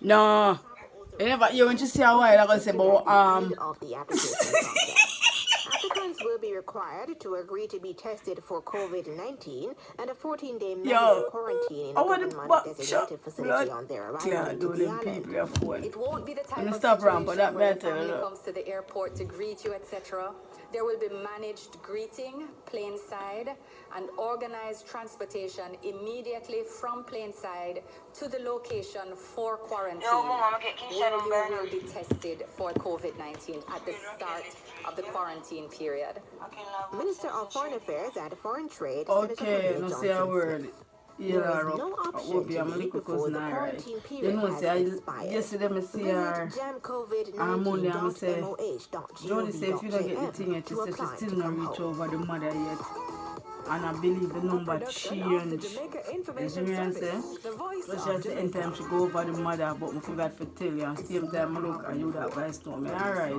No. You never hear when you see a while ago say about of the application process. Applicants will be required to agree to be tested for COVID-19 and a 14-day mandatory quarantine in a government-designated facility on their arrival to the island. It won't be the type of stop situation but that where your matter, family comes to the airport to greet you, etc. There will be managed greeting, plainside, and organized transportation immediately from plainside to the location for quarantine, where you will be tested for COVID-19 at the start of the quarantine period. Minister of Foreign Affairs and Foreign Trade, okay, no say a word. There Yeah, is no option to leave before the quarantine period has expired. yesterday I see her. Monday I say, Jody say if you don't get the thing yet, she said she still not reach over the mother yet. And I believe the number changed. You see me I say? So she said anytime she go over the mother, but I forgot to tell you. And same time I look and you that advice to me. Alright.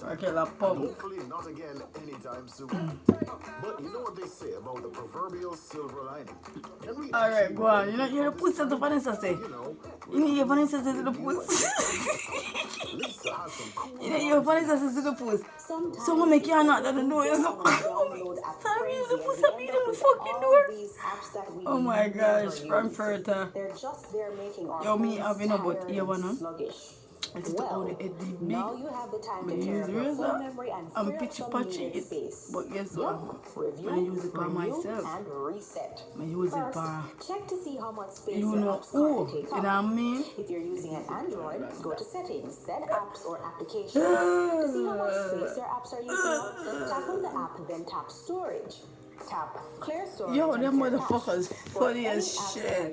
Okay, la pump. Hopefully not again anytime soon. But you know what they say about the proverbial silver lining. Alright, go on. You know you're the pussy to Vanessa say. You know your Vanessa says the pussy. You know your Vanessa says the pussy. Someone make you not that know you. Sorry, the pussy be the fucking door. Oh my gosh, Frankfurter. Yo, me having a butt here one. It's the only big. I use razor and pitchy patchy it. But guess what? When I use it by myself, I use it by you know who. You know what I mean? If you're using an Android, go to settings, then apps or applications. To see how much space your apps are using, tap on the app, then tap storage. Tap clear storage. Yo, them motherfuckers funny as shit.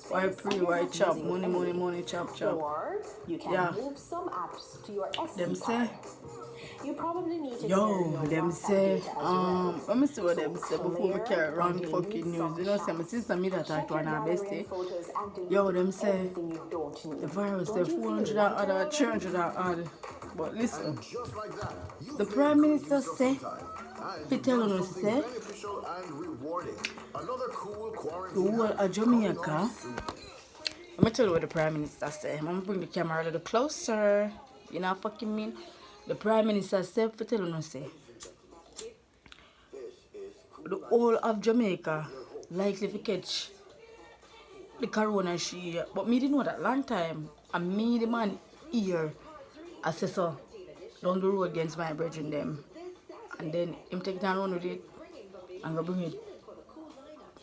Why pre, why chop, money, chop. Or you can move some apps to your SD them say. You probably need to them say, let me see what them say before we carry around fucking news. You know, say my sister me that talk to her bestie. Yo, them say, the virus, they're 400 and other, 300 and other. But listen, the Prime Minister say, he tell us, say, the whole of Jamaica, let me tell you what the Prime Minister say. I'm going to bring the camera a little closer. You know what I fucking mean? The Prime Minister said, for telling us, say, the whole of Jamaica likely to catch the corona she. But me didn't know that long time. And me, the man here, I said so, down the road against my brethren them. And then him take it and run with it and go bring it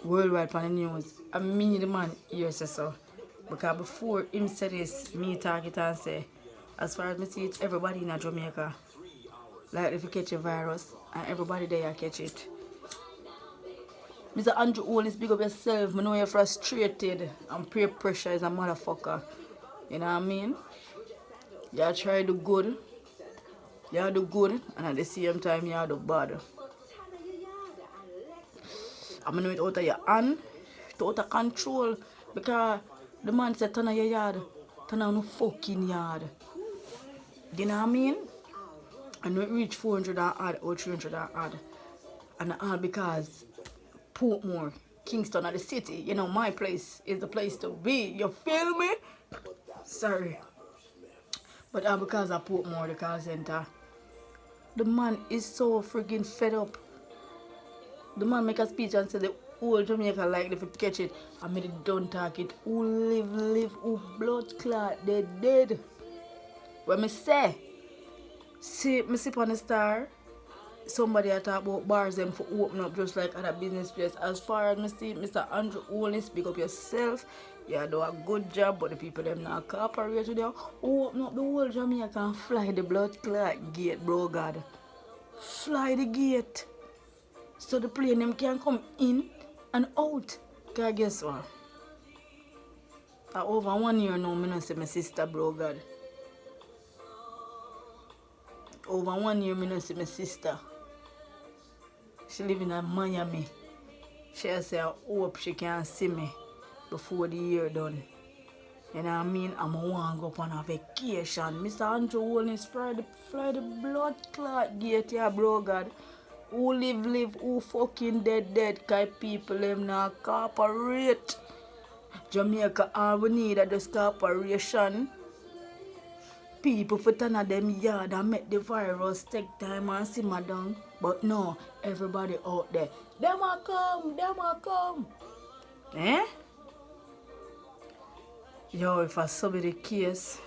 worldwide on the news. And me, the man here, said so. Because before him said this, me talk it and say, as far as me see it, everybody in Jamaica like if you catch a virus and everybody there catch it. Mr. Andrew always big up yourself. I know you're frustrated and peer pressure is a motherfucker. You know what I mean? You try to do good. You do good and at the same time you do bad. I'm gonna know it out of your hand, out of control. Because the man said turn on your yard, turn on no fucking yard. You know what I mean? And we reach 400 and odd or 300 and odd. And all because Portmore, Kingston, or the city, you know, my place is the place to be. You feel me? Sorry. But all because of Portmore, the call center. The man is so friggin' fed up. The man make a speech and say the whole Jamaica like if you catch it. I made it don't talk it. Who live, who blood clot, they dead. When me say, see, me sip on the star, somebody I talk about bars them for open up just like other business place. As far as me see, Mr. Andrew only speak up yourself. You do a good job, but the people them not cooperate with you. Open up the whole Jamaica and fly the blood clot gate, bro God. Fly the gate. So the plane them can come in and out. Cause guess what? Over 1 year now, I don't see my sister, bro God. Over 1 year, I don't see my sister. She live in Miami. She say I hope she can see me before the year done. You know what I mean? I'm want to go up on a vacation. Mr. Andrew Williams fly the blood clot gate here, bro God. Who live, who fucking dead, cause people them not cooperate. Jamaica, all we need is this corporation. People for turn of them yard and make the virus take time and simmer down. But no, everybody out there, them a come. Eh? Yo, if I saw the case,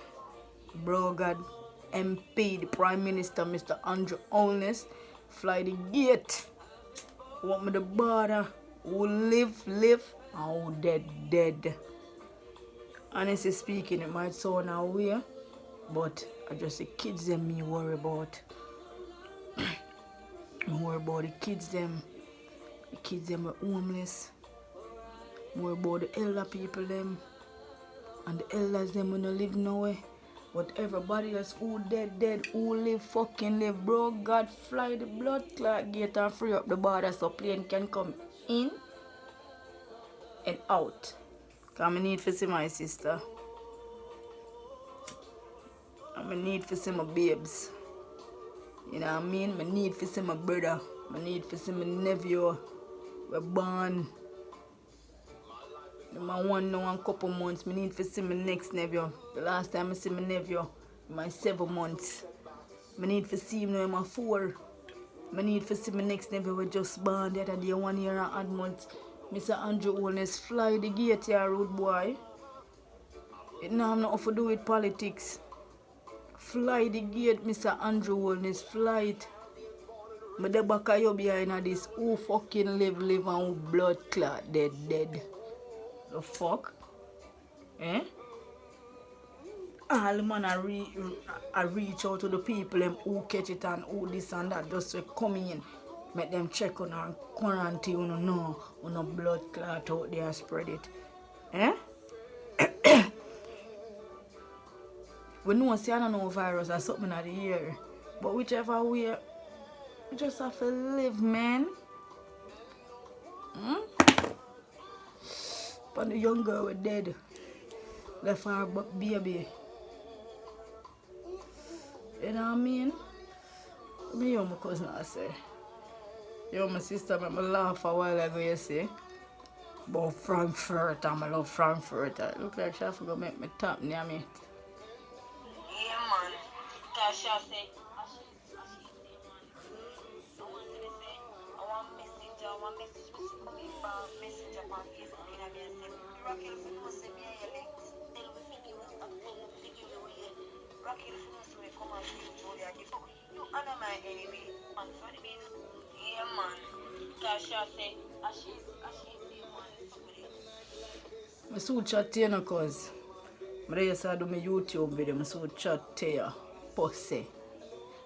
bro God, MP, the Prime Minister, Mr. Andrew Holness, fly the gate. Want me the border, who live, and who dead. Honestly speaking, it might sound a way, but I just the kids them me worry about. I worry about the kids them are homeless. I worry about the elder people them, and the elders them will not live nowhere. But everybody else who dead, who live, fucking live, bro. God fly the blood clot gate and free up the border so plane can come in and out. Cause I need to see my sister. I need to see my babes. You know what I mean? I need to see my brother. I need to see my nephew. We're born. My one now in a couple months. I need to see my next nephew. The last time I see my nephew, my 7 months. I need to see him now in my 4. I need to see my next nephew we just born the other day, 1 year and odd months. Mr. Andrew Holness fly the gate here, road boy. It now have nothing to do with politics. Fly the gate, Mr. Andrew Holness, fly it. But the back of you behind this, who fucking live and who blood clot dead. The fuck? Eh? All man I reach out to the people them who catch it and who this and that just to come in. Make them check on and quarantine on no blood clot out there and spread it. Eh? We know say I don't know virus or something at the year. But whichever way, you just have to live, man. But the young girl was dead. Left her baby. You know what I mean? Me and my cousin I say. Yo, my sister made me laugh a while ago, you see. About Frankfurt, and I love Frankfurt. It look like she forgot to make me tap near me. Yeah, man. Because she say, I want message coming from messenger on Facebook and I say, Rocky, if you know say me your links, tell me if you want to give away. Rocky, if you know say come and see Julia, give you honor my enemy. Man, for the mean, yeah, man. Because she say, she's the man, somebody. I saw chat to you now, cause I used to do my YouTube video, I saw chat to you, pussy.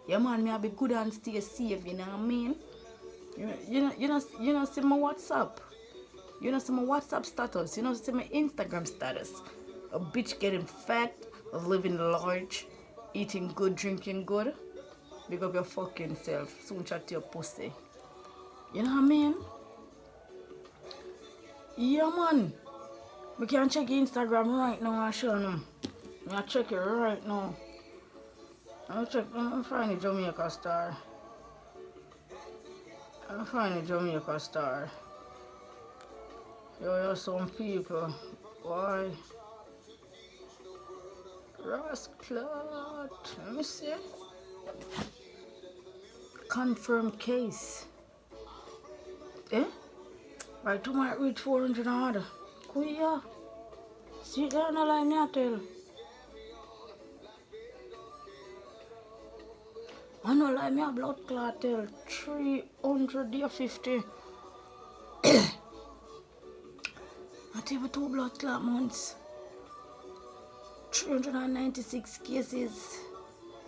Yeah, man, me have be good and stay safe, you know what I mean? You know see my WhatsApp. You know see my WhatsApp status. You know see my Instagram status. A bitch getting fat, living large, eating good, drinking good. Big up your fucking self. Soon chat to your pussy. You know what I mean? Yeah, man. We can check Instagram right now and show them. I check it right now. I'm find the Jamaica star. Yo, some people. Why? Rasclot. Let me see. Confirmed case. Eh? Right, you might reach 400 order. Kuya. See that no line me tell. I know like me a blood clot tell 350. Not even 2 blood clot months. 396 cases.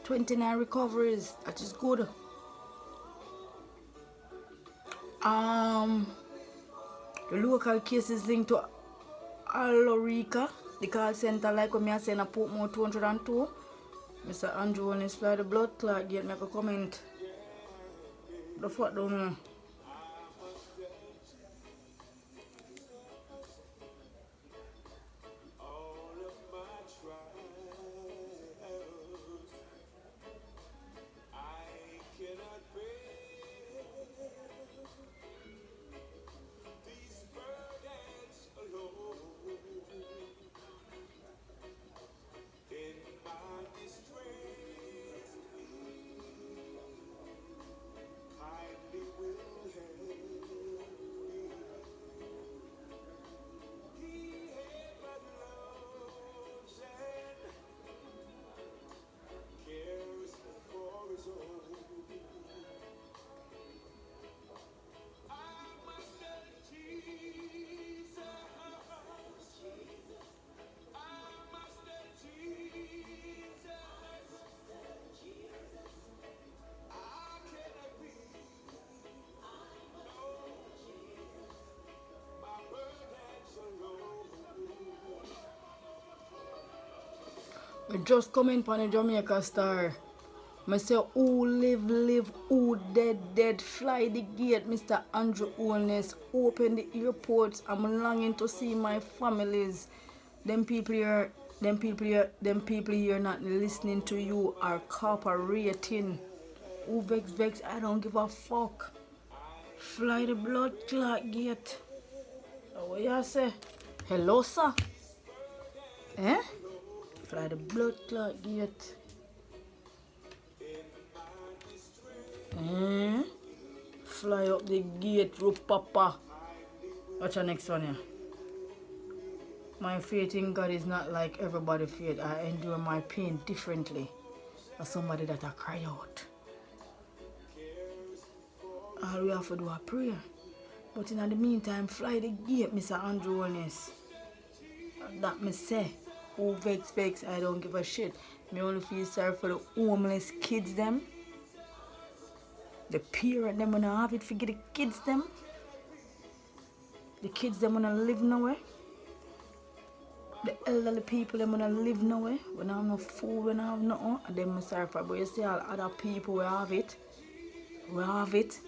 29 recoveries. That is good. The local cases linked to Alorica, the call center like when I say in a Portmore 202. Mr. Andrew when he slide the blood clot gate, make a comment. The fuck don't know. I just come in on the Jamaica Star. I say, who live, live, who dead, dead. Fly the gate, Mr. Andrew Holness. Open the airports. I'm longing to see my families. Them people here not listening to you are cooperating. Who vex, I don't give a fuck. Fly the blood clot gate. What you say? Hello, sir? Eh? Fly the blood clot gate. Eh? Fly up the gate, rope papa. Watch the next one here. My faith in God is not like everybody's faith. I endure my pain differently. As somebody that I cry out. All we have to do is prayer. But in the meantime, fly the gate, Mr. Andrew Holness. That me say. Who vex, I don't give a shit. Me only feel sorry for the homeless kids them. The parent them wanna have it, forget the kids them. The kids them wanna live nowhere. The elderly people them wanna live nowhere. We don't have no food, we don't have nothing. And them sorry for. But you see all other people we have it. We have it.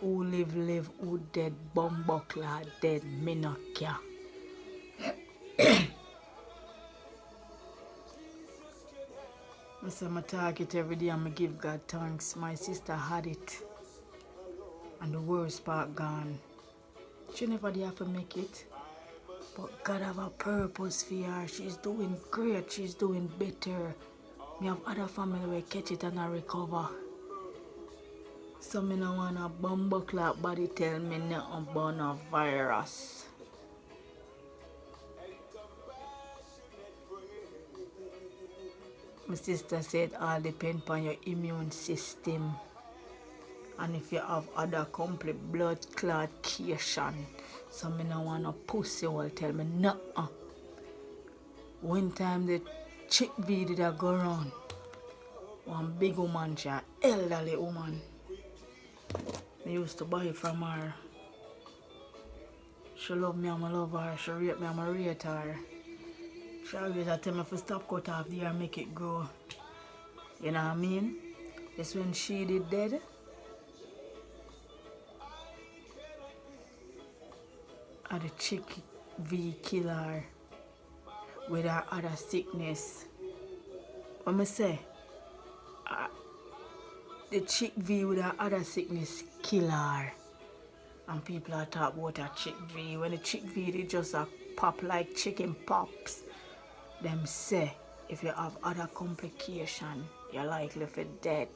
Who live, live, who dead, bumbuckler, dead, me not care. I say I talk it every day and I give God thanks. My sister had it. And the worst part gone. She never did have to make it. But God have a purpose for her. She's doing great. She's doing better. Me have other family where catch it and I recover. So me no want a bumbuckler body tell me nothing about a virus. My sister said all depend on your immune system. And if you have other complete blood clotcation. So me no want a pussy will tell me nothing. One time the chick video that go around. One big woman, she an elderly woman. I used to buy it from her. She love me and I love her. She rate me and I rate her. She always tell me to stop cut off the hair and make it grow. You know what I mean? It's when she did dead. And the chick V kill her with her other sickness. What I say? The chick V with her other sickness kill her. And people are talking about a chick V. When the chick V they just pop like chicken pops. Them say if you have other complication, you're likely for dead.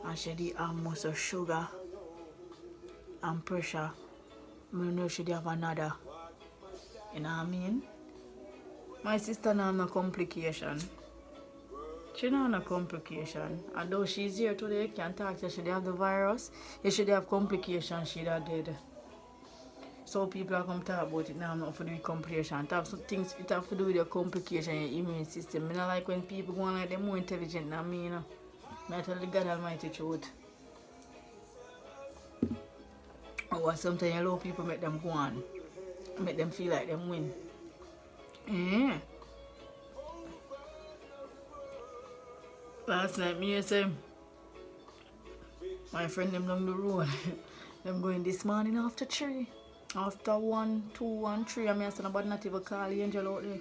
And she did have most of sugar and pressure. I don't know if she did have another. You know what I mean? My sister now have no complication. She don't have no complication. Although she's here today, can't talk to her. She have the virus. If she have complication, she'd have dead. So people are come talk about it now, not for the complication. It have some things it have to do with your complication, your immune system. I don't like when people go on like they're more intelligent than me, you know. I tell the God Almighty truth. Or sometimes you know people make them go on. Make them feel like them win. Yeah. Last night, me and say, my friend them down the road. Them going this morning after 3. After 1, 2, 1, 3. I mean, I said about not even call the angel out there.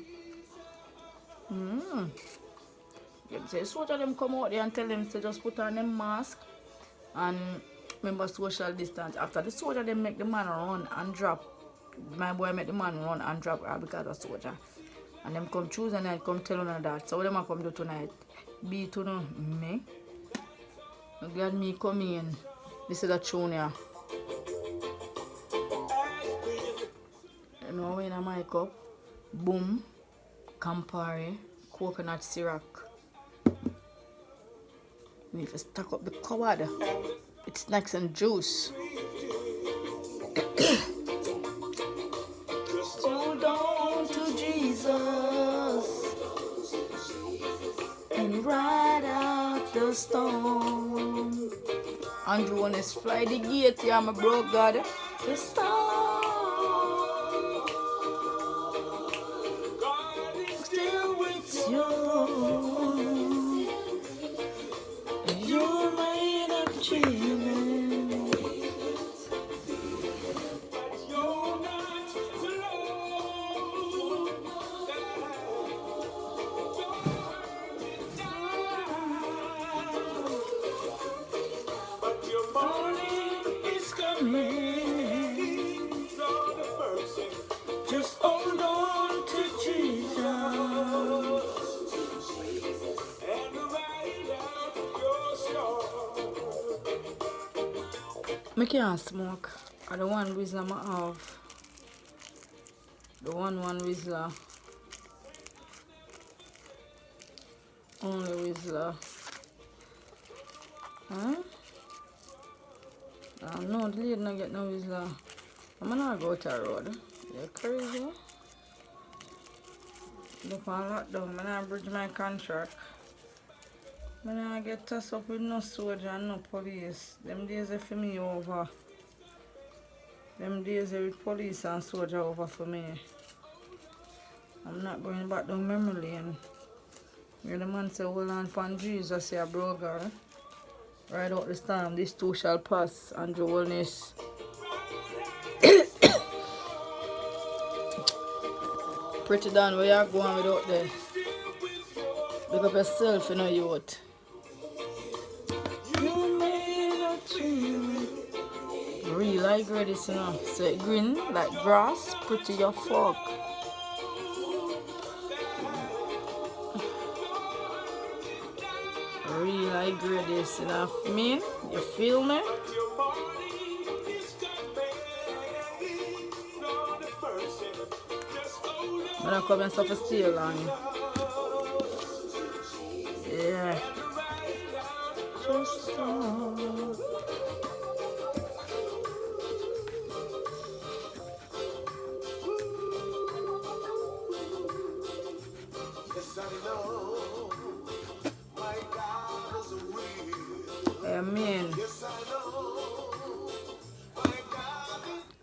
Them say, soldier them come out there and tell them to just put on them mask and remember social distance. After the soldier, them make the man run and drop. My boy make the man run and drop because of soldier. And them come Tuesday night, come tell on that. So what them a come do tonight? Be to know me. I'm glad me come in. This is a tune here. You know when I mic up, boom, Campari, coconut syrup. We need to stack up the cupboard. It's snacks and juice. Hold on to Jesus and ride out the storm. Andrew on his fly the gate, yeah, my bro, God. The storm still waits You're made of dreaming. But your morning is coming. Just hold on to Jesus. I can't smoke. I don't want Whistler I have. The one Whistler. Only Whistler. Huh? No, the lady not get no Whistler. I'm not go to the road. You're crazy. Look on lockdown. I'm not bridge my contract. I'm not get tossed up with no soldier and no police. Them days are for me over. Them days are with police and soldier over for me. I'm not going back down memory lane. Where the man say, hold on for Jesus, say a bro girl. Ride out the storm, this too shall pass, and your wellness. Pretty down where you going without there. Look up yourself, you know, youth. You made a tree. Real like this, you know. So it green like grass, pretty your fuck. Real like this, you know. I mean, you feel me? I'm not coming so for stay long. Yeah. Just Amen.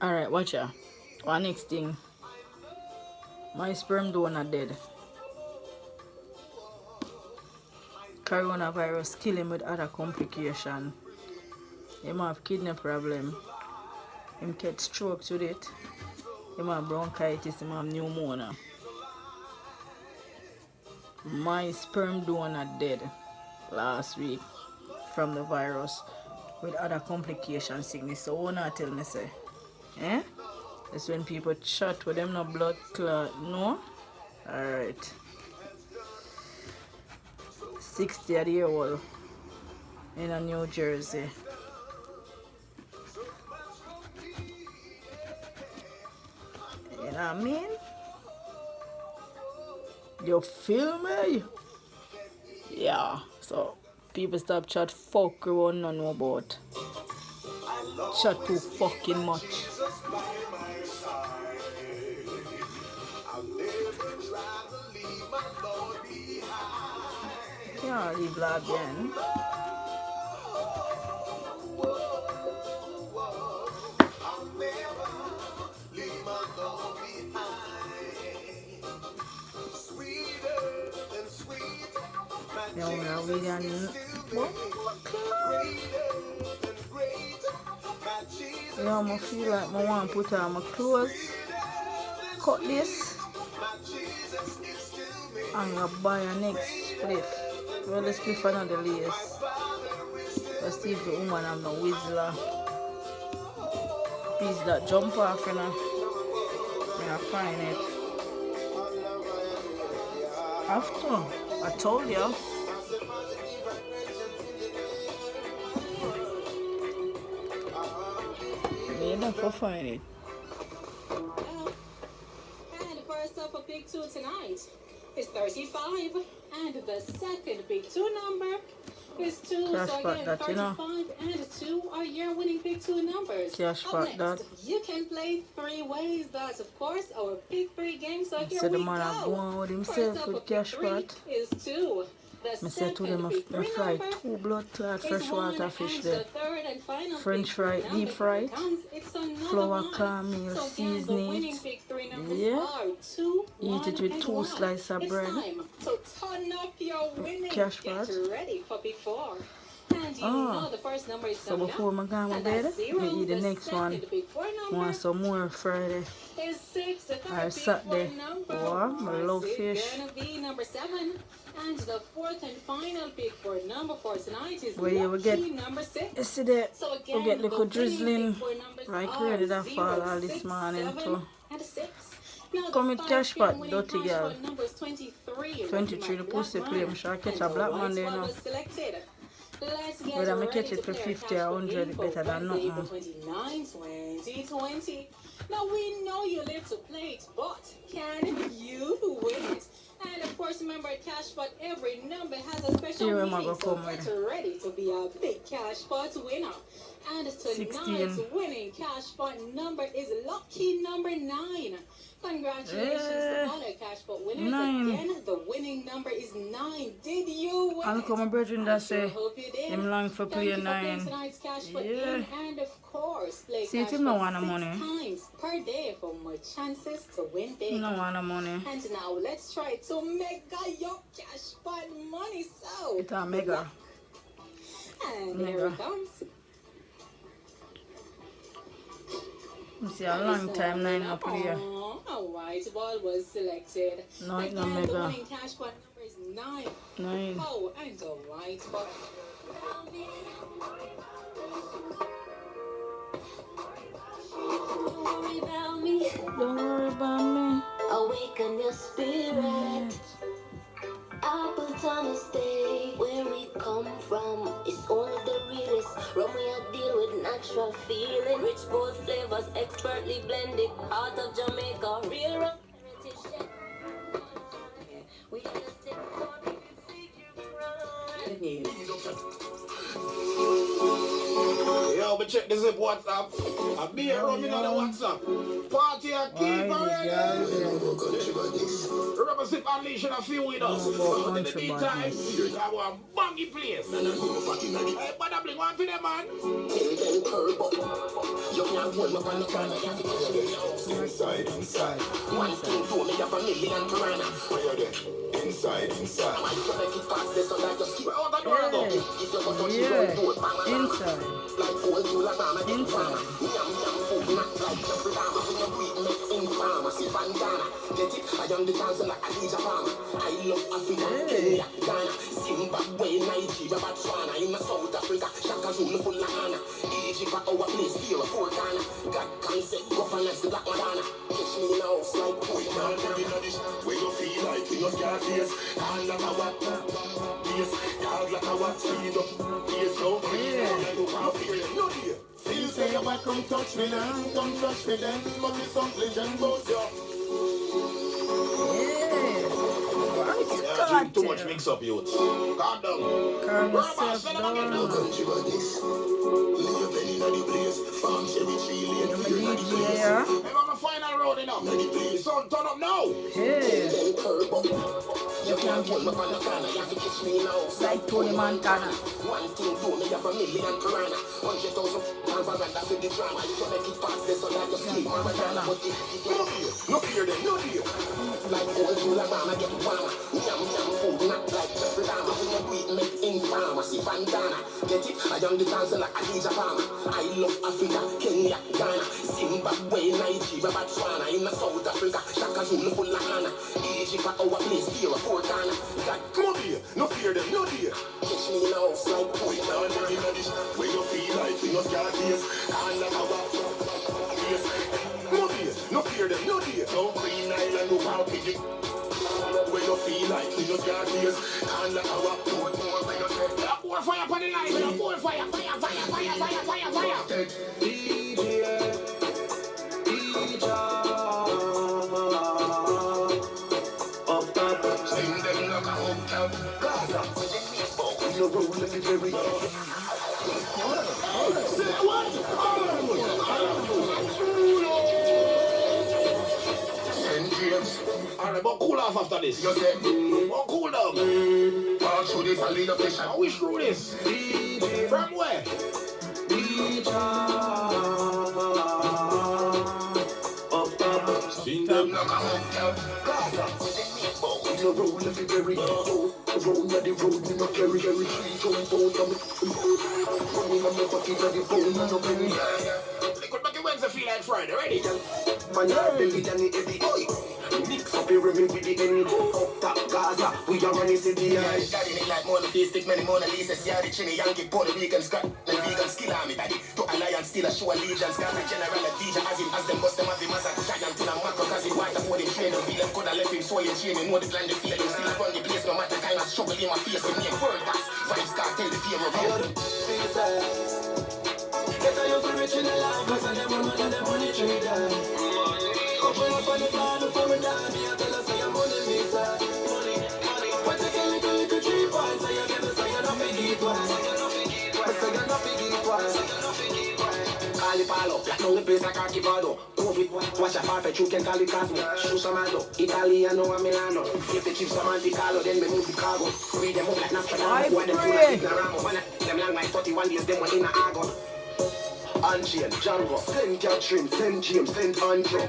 Alright, watch ya. One next thing. My sperm donor dead. Coronavirus kill him with other complication. Him have kidney problem. Him get strokes with it. Him have bronchitis. Him have pneumonia. My sperm donor dead last week from the virus with other complication sickness. So what not tell me say? Eh? That's when people chat with them no blood clot. No? Alright. 60-year-old in a New Jersey. You know what I mean? You feel me? Yeah. So people stop chat fuck around and know about. Chat too fucking much. Yeah, leave that again. Yeah, we got yeah, I feel like I want to put on my clothes, cut this, and I buy a next spliff. Well, the spliff another lace. Let's see if the woman have no whistler. Piece that jump off, you know. Yeah, I find it. After, I told you. For find it. And first up, a big two tonight is 35, and the second big two number is 2. Cash so again, that, 35 and 2 are your winning big two numbers. Cash Up back next, that. you can play 3 ways. That's of course our big 3 game. So here So the we man go. going with himself First up, with a big cash 3 back. is 2. I said to them, I fried 2 blood clot freshwater fish there. French fry, deep fried, flour, caramel, season it. Yeah. Eat it with 2 slices of bread. Cash pot. Oh, so before I go to bed, I eat the next one. Want some more Friday or Saturday. Oh, I love fish. And the fourth and final pick for number 4 tonight is Where you will get number 6. yesterday, So again, we get little drizzling. for numbers Like are ready to 0, fall all 6, this morning 7, too. and 6. Now, Come the with 5 cash p.m. pot, winning dirty cash girl. pot number is 23. 23 the pussy play. I'm sure I catch a black man there now. Let's get Whether I ready catch it to for play our 50 cash or pot 100, info better than Wednesday, nothing. April 29, 2020. Now we know you live to play it, but can you win it? And of course, remember, cash pot, every number has a special Here meaning, so come get ready to be a big cash pot winner. And tonight's 16. winning cash pot number is lucky number 9. Congratulations to all our cash pot winners. 9. Again, the winning number is 9. Did you win? I'll come, my brethren, that say, Hope you did. I'm long for playing 9. Tonight's cash pot Yeah. in, and of course, play See, cash him no pot want no 6 money. times per day for more chances to win big. No want no money. And now let's try to mega your cash pot money. So It's a mega. and Mega. here it comes. You see, a long time 9 no play. A white ball was selected. No, it's Again, not the mega. winning cash pot number is 9. 9. Oh, and the white ball. Don't worry about me. Awaken your spirit. Apple time is day where we come from. It's only the realest. Rum we a deal with natural feeling. Rich bold flavors, expertly blended. Out of Jamaica, real rum heritage. We are the same for Yo, but check this up WhatsApp. A beer rum in on the WhatsApp. Party a keep already. Remember, sip unleashing a few with us. In the meantime, I want a buggy place. Hey, but I bring one for them, man. Inside. One thing to me, have a million piranha. Where are they? Inside. I can make it past this, so that just keep Where out the door I go? if you go touch the Yeah. door, bang, bang, Inside. like old you like I'm a Inside. Yum food, not like Jeffrey Dahmer. When you breathe, make in pharmacy, bandana. Get it? I am the dancer like Adija Palmer. I love Africa, Kenya, Ghana, Zimbabwe, Nigeria, Botswana. In South Africa, Shaka Zulu, full of Ghana. Egypt, our place, fear of four Ghana. God concept, governance, the Black Madonna. Catch me in a house like We can't carry no dish. Where you feel like in your scar face. Can't like a what? Face. Can't like a what? Speed up. Face no free. You can't fear them. No dear. Feel say you want come touch me now. Come touch me then. Must be something then both you. Yeah, drink too much mix up, youth. Calm down. Calm Bro, yourself send them down. again now. Country but this. Live penny in the place. Farm cherry tree lane. I'm a Fear in the DJ, place. yeah. Hey, I'm a final road enough. The sun turn up now. Hey. you can't hold me on the corner. You have to catch me in a house Like Tony Montana. One thing to me, have a million piranha. 100,000 pounds of randa for the drama. You can make it past this, so that you sleep on my drama. But if No fear them. No dear. like old you like mama, get warmer. Yum food, not like Jeffrey Dahmer. When you breathe, make in pharmacy, bandana. Get it? I am the dancer like Adija Palmer. I love Africa, Kenya, Ghana, Zimbabwe, Nigeria, Botswana. In South Africa, Shaka Zulu, full of Ghana. Egypt, our place, fear of four Ghana. God, Come here. No fear them. No dear. catch me in a house like We can't carry no dish. Where you feel like in your scar face. Can't like a what? Face. Come here. No fear them. No dear. No Green Island. No wild piggy. Where you feel like in your scar face. Can't like a what? More when you say. More fire upon the line. More fire. Sing them like a uptown Gaza. We no roll every Send you Alright, but cool off after this. You say, But cool down. pass through this and lead up the shot. How we screw this? From where? Sing them like a hotel. Gaza. No road left it very low. Road na the road, me no carry tree jump out of me. Running on my fucking body phone, I no penny. Liquid back Wednesday feel like Friday, ready? Man, I belly than the heavy boy. Mix up your rim with the enemy. Up top Gaza, we are running to the eyes. Carrying it like monotheistic, many Mona Lisa, see how the chinny Yankee, Puerto Rican, Scott, and vegan skill army daddy. To alliance, still a show allegiance, Gaza general, a DJ, as him, as them bust them, as him, as a giant, till a macro, cause he white, for him, train, the villain, could have left him, so him, chain, know this land, the feel, him, still run the place, no matter kind of struggle in my face, him, name, word, that's, vibes, cartel, the fear of him. Get a young rich in the life, cause I never run in the money tree down. Open up on the plan for a dime, me I tell us say I'm money visa. But you can little 3 points, so you get me say you're not big one. But say you're not big one. Call it palo, black on the place like Archivado. COVID, watch a farfetch, you can call it Cosmo. Shoot some ando, Italiano and Milano. If they keep some anti-calo, then we move to cargo. Read them up like Nostradamus, why them full of ignoramo. Them long like 31 days, them were in a Argo. Angel, Django, St. Catherine, St. James, St. Andrew.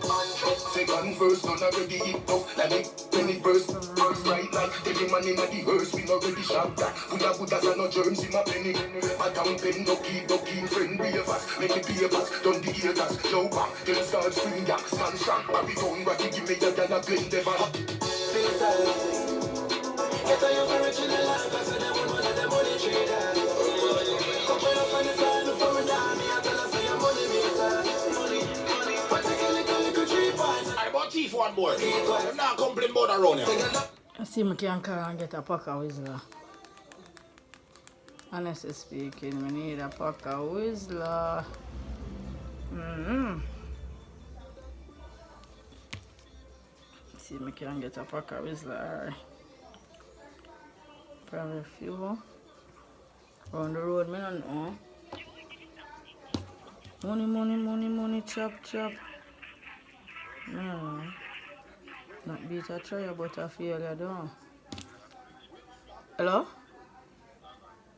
Second verse, none already hit off. Like big penny verse, right like every man in the hearse. We not ready shot that. Full of Buddhas and no germs in my penny. Madam pen, no key, friend, ravers. Make the papers, done the haters. Joe bang, then start spring gang. Stand strong, Babylon, Rocky, give me a gun, a blend, never. Get a young rich in the life, I said them one of them money traders. Couple up on the side for a dime, I tell us say I'm money maker. But take a little 3 points. I bought tea for one more. I'm not complaining about around here. I see me can carry and get a pack of Whistler. Honestly speaking, we need a pack of Whistler. See me can get a pack of Whistler. Probably a few. On the road, me don't know. Money, chop. No. Not beat a try, but a failure, don't. Hello?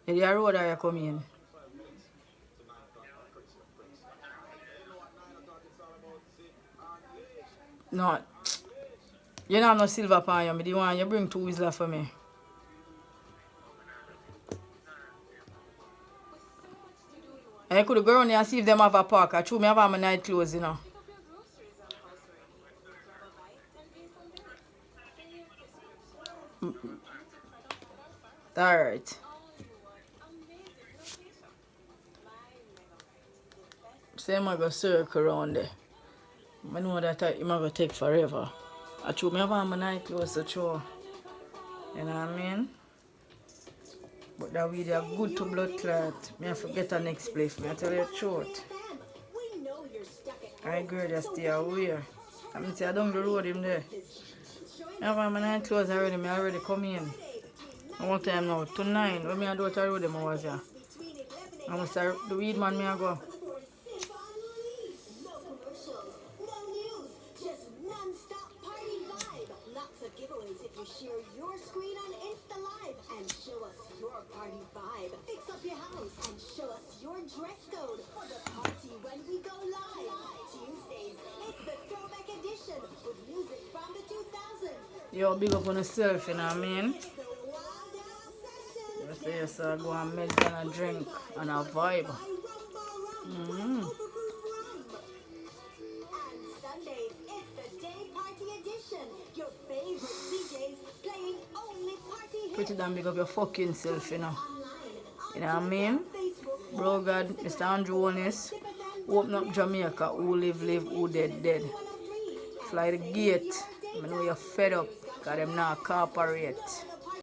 Is the road are you coming in? No. You don't have no silver pan you, but the one you bring 2 Whistler for me. I could go around there and see if them have a park. I true me have my night clothes, you know. Alright. So I'm going to circle around there. I know that it might go take forever. I true me have my night clothes, so true. You know what I mean? But that weed are good to blood clot. Me I forget the next place. Me I tell you the truth. I girl just stay away. I mean say I down the road him there. I have my night clothes already. Me already come in. One time now, to 9. When me I do it road them I was here. I must start the weed man me I go. Share your screen on Insta Live and show us your party vibe. Fix up your house and show us your dress code for the party when we go live. Tuesdays, it's the throwback edition with music from the 2000s. Yo, big up on yourself, you know what I mean? You say yourself, go and melt and a drink and a vibe. Pretty damn big up your fucking self, you know. You know what I mean? Bro God, Mr. Andrew Honest, open up Jamaica, who live, who dead. Fly the gate. I know you're fed up, because them not cooperate.